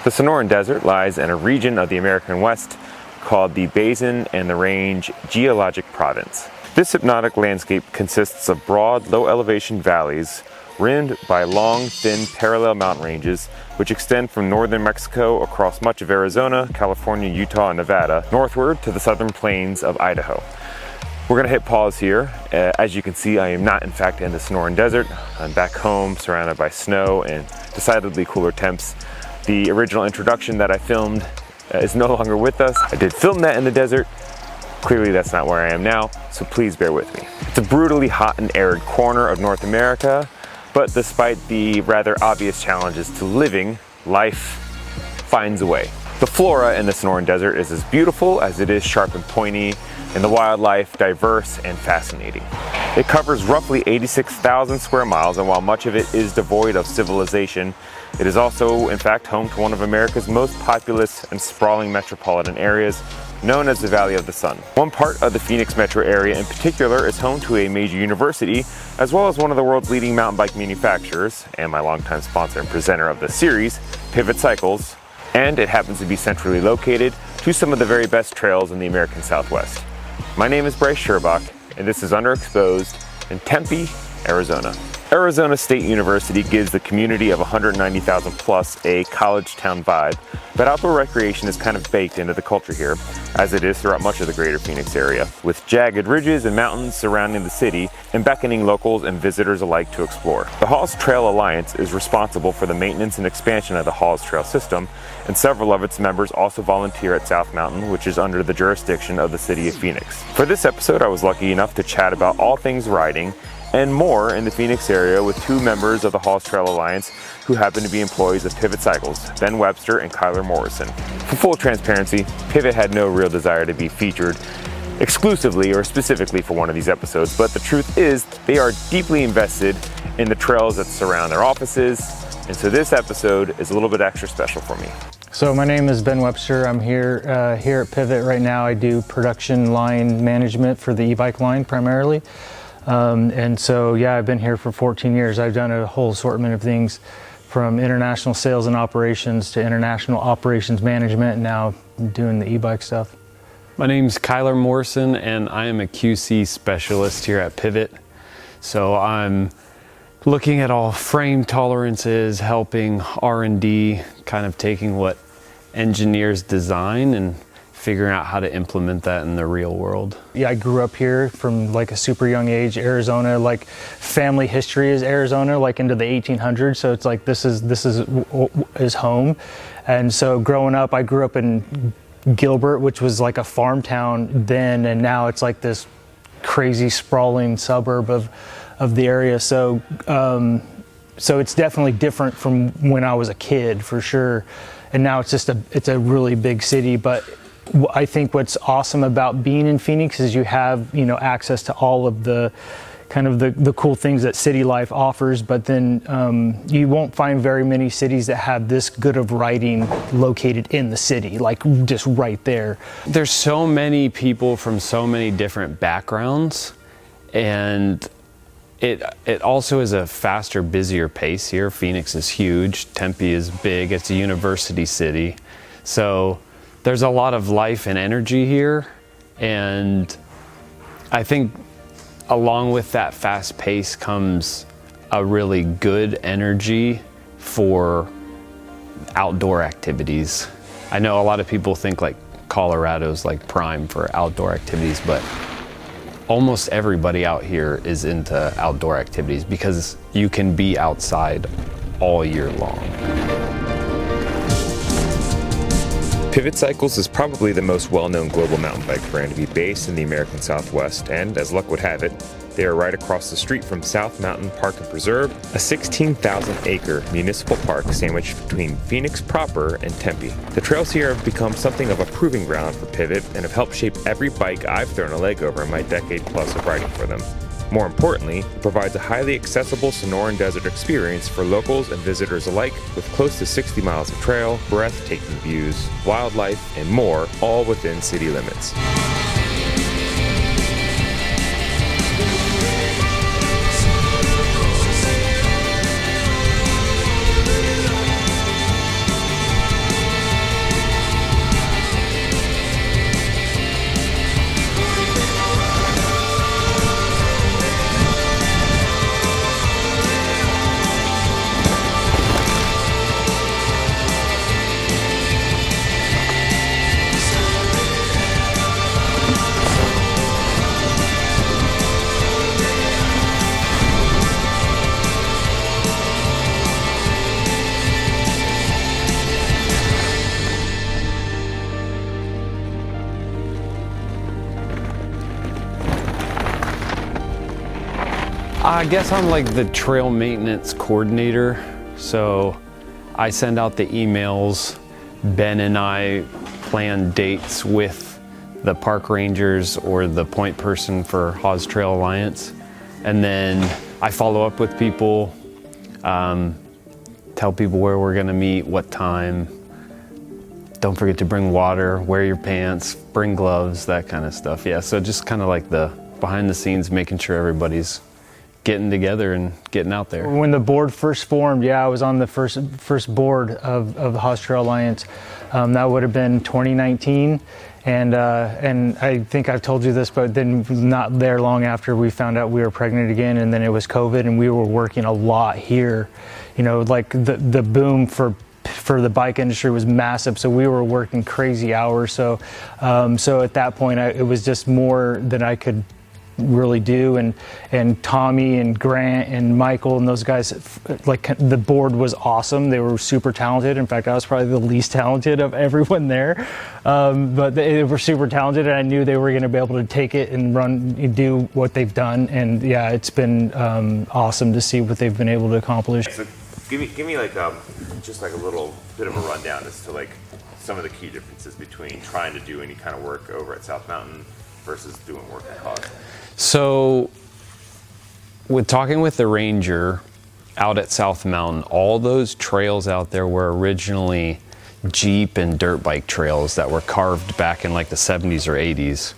The Sonoran Desert lies in a region of the American West called the Basin and the Range Geologic Province. This hypnotic landscape consists of broad, low-elevation valleys rimmed by long, thin, parallel mountain ranges which extend from northern Mexico across much of Arizona, California, Utah, and Nevada, northward to the southern plains of Idaho. We're going to hit pause here. As you can see, I am not in fact in the Sonoran Desert. I'm back home surrounded by snow and decidedly cooler temps. The original introduction that I filmed is no longer with us. I did film that in the desert. Clearly that's not where I am now, so please bear with me. It's a brutally hot and arid corner of North America, but despite the rather obvious challenges to living, life finds a way. The flora in the Sonoran Desert is as beautiful as it is sharp and pointy, and the wildlife diverse and fascinating. It covers roughly 86,000 square miles, and while much of it is devoid of civilization, it is also, in fact, home to one of America's most populous and sprawling metropolitan areas, known as the Valley of the Sun. One part of the Phoenix metro area in particular is home to a major university, as well as one of the world's leading mountain bike manufacturers, and my longtime sponsor and presenter of the series, Pivot Cycles, and it happens to be centrally located to some of the very best trails in the American Southwest. My name is Brice Shirbach, and this is Underexposed in Tempe, Arizona. Arizona State University gives the community of 190,000 plus a college town vibe, but outdoor recreation is kind of baked into the culture here, as it is throughout much of the greater Phoenix area, with jagged ridges and mountains surrounding the city and beckoning locals and visitors alike to explore. The Haw Trail Alliance is responsible for the maintenance and expansion of the Haw Trail system, and several of its members also volunteer at South Mountain, which is under the jurisdiction of the city of Phoenix. For this episode, I was lucky enough to chat about all things riding and more in the Phoenix area with two members of the Haw Trail Alliance who happen to be employees of Pivot Cycles, Ben Webster and Kyler Morrison. For full transparency, Pivot had no real desire to be featured exclusively or specifically for one of these episodes, but the truth is they are deeply invested in the trails that surround their offices, and so this episode is a little bit extra special for me. So my name is Ben Webster. I'm here at Pivot right now. I do production line management for the e-bike line primarily. And so, yeah, I've been here for 14 years. I've done a whole assortment of things from international sales and operations to international operations management, and now I'm doing the e-bike stuff. My name's Kyler Morrison, and I am a QC specialist here at Pivot. So I'm looking at all frame tolerances, helping R&D, kind of taking what engineers design and figuring out how to implement that in the real world. Yeah, I grew up here from like a super young age. Arizona, like family history is Arizona, like into the 1800s. So it's like this is home. And so growing up, I grew up in Gilbert, which was like a farm town then, and now it's like this crazy sprawling suburb of the area. So so it's definitely different from when I was a kid for sure. And now it's a really big city, but I think what's awesome about being in Phoenix is you have, access to all of the kind of the cool things that city life offers, but then you won't find very many cities that have this good of riding located in the city, like just right there. There's so many people from so many different backgrounds, and it also is a faster, busier pace here. Phoenix is huge, Tempe is big, it's a university city. So there's a lot of life and energy here, and I think along with that fast pace comes a really good energy for outdoor activities. I know a lot of people think like Colorado's like prime for outdoor activities, but almost everybody out here is into outdoor activities because you can be outside all year long. Pivot Cycles is probably the most well-known global mountain bike brand to be based in the American Southwest, and as luck would have it, they are right across the street from South Mountain Park and Preserve, a 16,000-acre municipal park sandwiched between Phoenix proper and Tempe. The trails here have become something of a proving ground for Pivot and have helped shape every bike I've thrown a leg over in my decade-plus of riding for them. More importantly, it provides a highly accessible Sonoran Desert experience for locals and visitors alike, with close to 60 miles of trail, breathtaking views, wildlife, and more, all within city limits. I guess I'm like the trail maintenance coordinator. So I send out the emails. Ben and I plan dates with the park rangers or the point person for Haw Trail Alliance. And then I follow up with people, tell people where we're gonna meet, what time. Don't forget to bring water, wear your pants, bring gloves, that kind of stuff. Yeah, so just kind of like the behind the scenes, making sure everybody's getting together and getting out there. When the board first formed, yeah, I was on the first board of the Haw Trail Alliance. That would have been 2019. And I think I've told you this, but then not there long after we found out we were pregnant again, and then it was COVID, and we were working a lot here. You know, like the boom for the bike industry was massive, so we were working crazy hours. So at that point, it was just more than I could really do, and Tommy and Grant and Michael and those guys, like, the board was awesome. They were super talented. In fact, I was probably the least talented of everyone there, but they were super talented, and I knew they were going to be able to take it and run and do what they've done. And yeah, it's been awesome to see what they've been able to accomplish. So give me like just like a little bit of a rundown as to like some of the key differences between trying to do any kind of work over at South Mountain versus doing work at Haw. So, with talking with the ranger out at South Mountain, all those trails out there were originally Jeep and dirt bike trails that were carved back in like the 70s or 80s.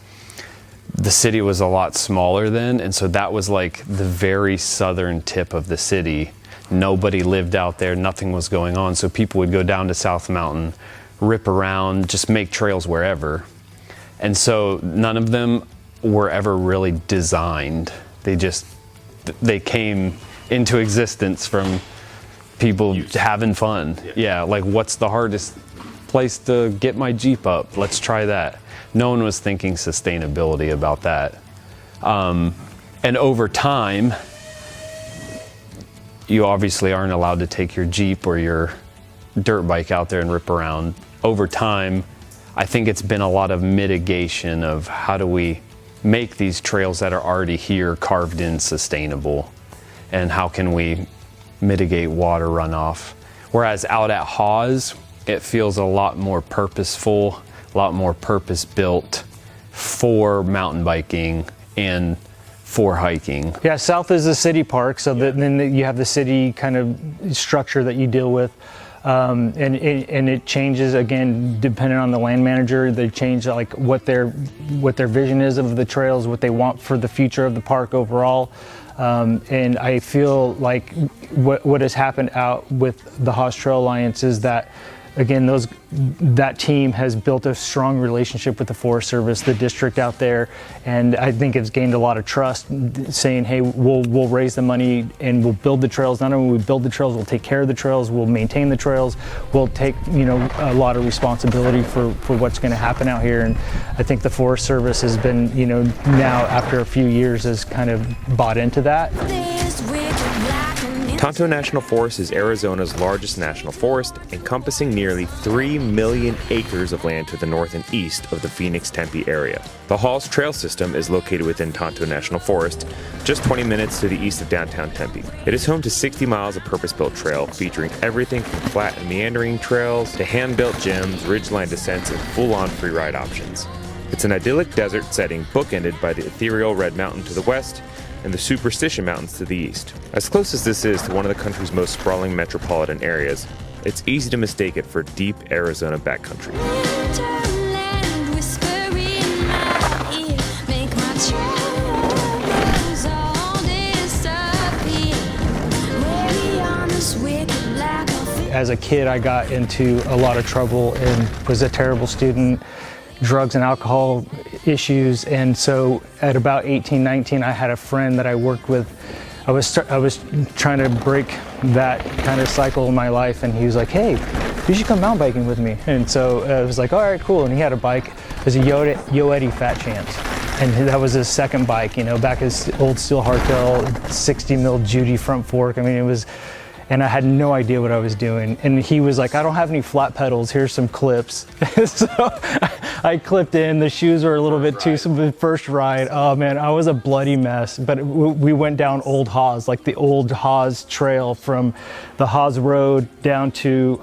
The city was a lot smaller then, and so that was like the very southern tip of the city. Nobody lived out there, nothing was going on, so people would go down to South Mountain, rip around, just make trails wherever. And so none of them were ever really designed. They came into existence from people having fun. Yeah, like, what's the hardest place to get my Jeep up? Let's try that. No one was thinking sustainability about that. And over time, you obviously aren't allowed to take your Jeep or your dirt bike out there and rip around. Over time, I think it's been a lot of mitigation of how do we make these trails that are already here carved in sustainable, and how can we mitigate water runoff. Whereas out at Haw's, it feels a lot more purposeful, a lot more purpose built for mountain biking and for hiking. Yeah, south is a city park, so then you have the city kind of structure that you deal with. And it changes again depending on the land manager. They change like what their vision is of the trails, what they want for the future of the park overall. And I feel like what has happened out with the Haw Trail Alliance is that, again, that team has built a strong relationship with the Forest Service, the district out there, and I think it's gained a lot of trust, saying, hey, we'll raise the money and we'll build the trails. Not only will we build the trails, we'll take care of the trails, we'll maintain the trails, we'll take, you know, a lot of responsibility for what's going to happen out here. And I think the Forest Service has been, you know, now after a few years has kind of bought into that. Tanto National Forest is Arizona's largest national forest, encompassing nearly 3 million acres of land to the north and east of the Phoenix-Tempe area. The Haw's Trail System is located within Tanto National Forest, just 20 minutes to the east of downtown Tempe. It is home to 60 miles of purpose-built trail, featuring everything from flat and meandering trails to hand-built gyms, ridgeline descents, and full-on free-ride options. It's an idyllic desert setting bookended by the ethereal Red Mountain to the west and the Superstition Mountains to the east. As close as this is to one of the country's most sprawling metropolitan areas, it's easy to mistake it for deep Arizona backcountry. As a kid, I got into a lot of trouble and was a terrible student, drugs and alcohol issues, and so at about 18, 19, I had a friend that I worked with. I was trying to break that kind of cycle in my life, and he was like, hey, you should come mountain biking with me. And so I was like, all right, cool. And he had a bike. It was a Yo Eddie Fat Chance, and that was his second bike, you know, back his old steel hardtail, 60 mil Judy front fork. I mean, it was, and I had no idea what I was doing. And he was like, I don't have any flat pedals, here's some clips. So I clipped in. The shoes were a little bit too smooth. First ride. Oh man, I was a bloody mess. But we went down old Hawes, like the old Hawes trail from the Hawes Road down to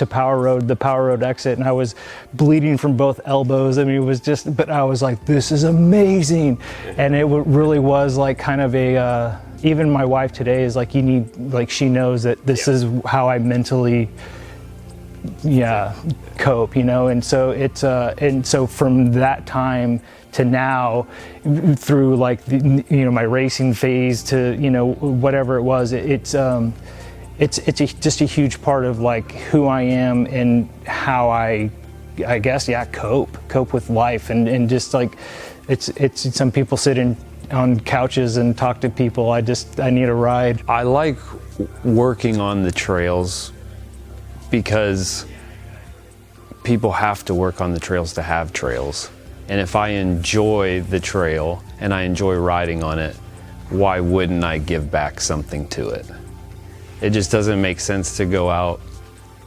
Power Road, the Power Road exit, and I was bleeding from both elbows. I mean, it was just. But I was like, this is amazing, and it really was like kind of a. Even my wife today is like, you need, like, she knows that this is how I mentally, cope, and so it's, and so from that time to now, through like, my racing phase to, whatever it was, it's just a huge part of like who I am and how I guess, cope with life and just like, it's some people sit on couches and talk to people. I need a ride. I like working on the trails because people have to work on the trails to have trails. And if I enjoy the trail and I enjoy riding on it, why wouldn't I give back something to it? It just doesn't make sense to go out,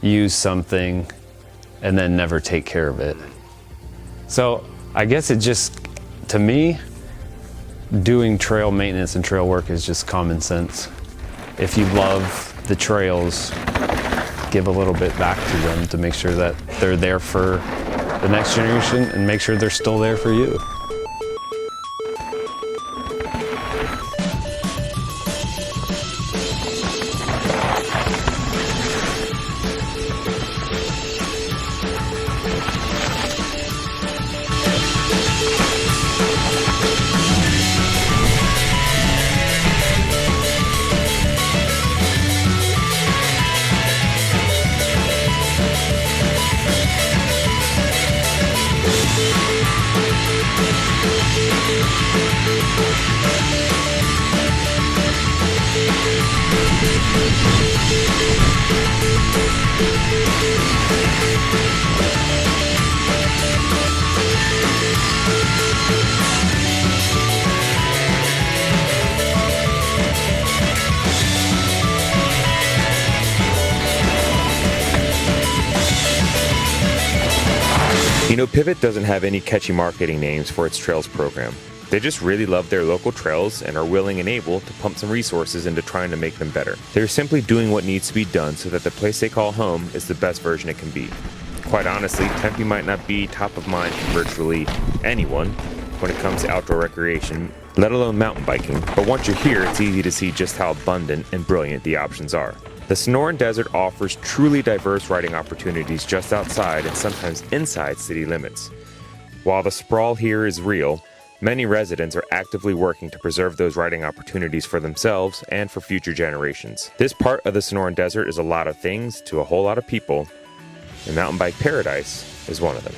use something, and then never take care of it. So I guess it just, to me, doing trail maintenance and trail work is just common sense. If you love the trails, give a little bit back to them to make sure that they're there for the next generation and make sure they're still there for you. Pivot doesn't have any catchy marketing names for its trails program. They just really love their local trails and are willing and able to pump some resources into trying to make them better. They're simply doing what needs to be done so that the place they call home is the best version it can be. Quite honestly, Tempe might not be top of mind for virtually anyone when it comes to outdoor recreation, let alone mountain biking, but once you're here, it's easy to see just how abundant and brilliant the options are. The Sonoran Desert offers truly diverse riding opportunities just outside and sometimes inside city limits. While the sprawl here is real, many residents are actively working to preserve those riding opportunities for themselves and for future generations. This part of the Sonoran Desert is a lot of things to a whole lot of people, and mountain bike paradise is one of them.